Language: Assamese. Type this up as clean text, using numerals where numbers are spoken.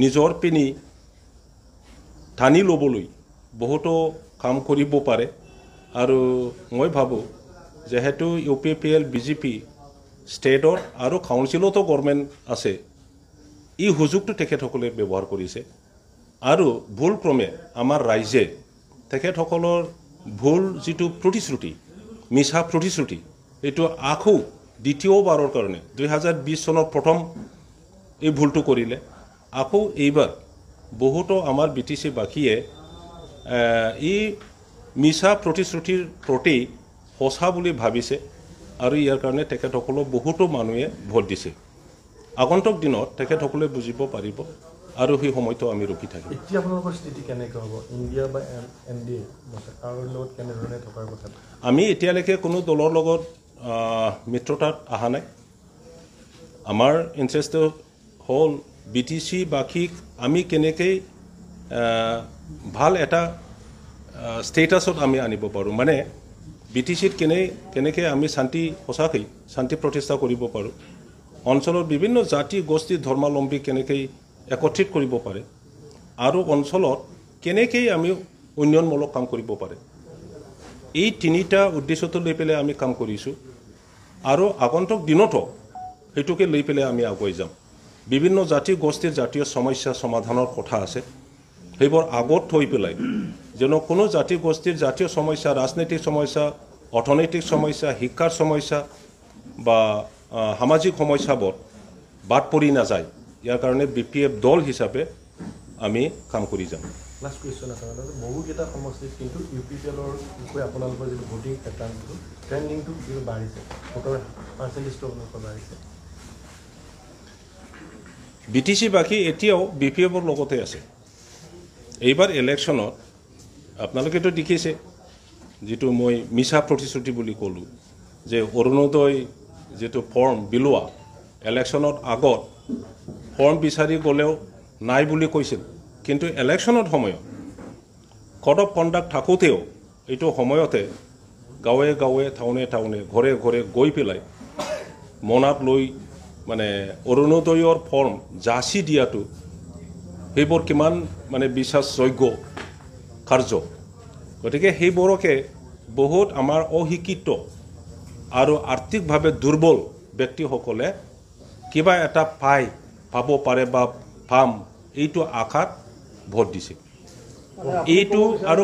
নিজৰ পিনি টানি ল'বলৈ বহুতো কাম কৰিব পাৰে আৰু মই ভাবোঁ যেহেতু UPPL BJP ষ্টেটৰ আৰু কাউন্সিলতো গভৰ্ণমেণ্ট আছে এই সুযোগটো তেখেতসকলে ব্যৱহাৰ কৰিছে আৰু ভুলক্ৰমে আমাৰ ৰাইজে তেখেতসকলৰ ভুল যিটো প্ৰতিশ্ৰুতি মিছা প্ৰতিশ্ৰুতি এইটো আকৌ দ্বিতীয়বাৰৰ কাৰণে 2020 চনৰ প্ৰথম এই ভুলটো কৰিলে আকৌ এইবাৰ বহুতো আমাৰ BTC বাকীয়ে এই মিছা প্ৰতিশ্ৰুতিৰ প্ৰতি সঁচা বুলি ভাবিছে আৰু ইয়াৰ কাৰণে তেখেতসকলক বহুতো মানুহে ভোট দিছে আগন্তুক দিনত তেখেতসকলে বুজিব পাৰিব আৰু সেই সময়টো আমি ৰখি থাকিম এতিয়া আপোনালোকৰ স্থিতি কেনেকৈ হ'ব ইণ্ডিয়া বা NDA কাৰোৰ লগত কেনেধৰণে থকাৰ কথা আমি এতিয়ালৈকে কোনো দলৰ লগত মিত্ৰতাত অহা নাই আমাৰ ইণ্টাৰেষ্ট হ'ল BTC বাকীক আমি কেনেকৈ ভাল এটা ষ্টেটাছত আমি আনিব পাৰোঁ মানে BTCত কেনেকৈ আমি সঁচাকৈ শান্তি প্ৰতিষ্ঠা কৰিব পাৰোঁ অঞ্চলৰ বিভিন্ন জাতি গোষ্ঠী ধৰ্মাৱলম্বী কেনেকৈ একত্ৰিত কৰিব পাৰে আৰু অঞ্চলত কেনেকৈ আমি উন্নয়নমূলক কাম কৰিব পাৰে এই তিনিটা উদ্দেশ্যটো লৈ পেলাই আমি কাম কৰিছোঁ আৰু আগন্তুক দিনতো সেইটোকে লৈ পেলাই আমি আগুৱাই যাম বিভিন্ন জাতি গোষ্ঠীৰ জাতীয় সমস্যা সমাধানৰ কথা আছে সেইবোৰ আগত থৈ পেলাই যেন কোনো জাতি গোষ্ঠীৰ জাতীয় সমস্যা ৰাজনৈতিক সমস্যা অৰ্থনৈতিক সমস্যা শিক্ষাৰ সমস্যা বা সামাজিক সমস্যাবোৰ বাদ পৰি নাযায় ইয়াৰ কাৰণে BPF দল হিচাপে আমি কাম কৰি যাম লাষ্ট কুৱেশ্যন আছে বহুকেইটা সমষ্টিত কিন্তু UPPLৰ বিষয়ে আপোনালোকৰ যিটো ভোটিং পেটাৰ্ণটো ট্ৰেণ্ডিংটো কিন্তু বাঢ়িছে ভোটৰ পাৰ্চেণ্টেজটো আপোনালোকৰ বাঢ়িছে BTC বাকী এতিয়াও BPFৰ লগতে আছে এইবাৰ ইলেকশ্যনত আপোনালোকেতো দেখিছে যিটো মই মিছা প্ৰতিশ্ৰুতি বুলি ক'লোঁ যে অৰুণোদয় যিটো ফৰ্ম বিলোৱা ইলেকশ্যনত আগত ফৰ্ম বিচাৰি গ'লেও নাই বুলি কৈছিল কিন্তু ইলেকশ্যনৰ সময়ত কোড অফ কণ্ডাক্ট থাকোঁতেও এইটো সময়তে গাঁৱে গাঁৱে টাউনে ঘৰে ঘৰে গৈ পেলাই মনাত লৈ মানে অৰুণোদয়ৰ ফৰ্ম যাচি দিয়াটো সেইবোৰ কিমান মানে বিশ্বাসযোগ্য কাৰ্য গতিকে সেইবোৰকে বহুত আমাৰ অশিক্ষিত আৰু আৰ্থিকভাৱে দুৰ্বল ব্যক্তিসকলে কিবা এটা পাব পাৰে বা পাম এইটো আশাত ভোট দিছে এইটো আৰু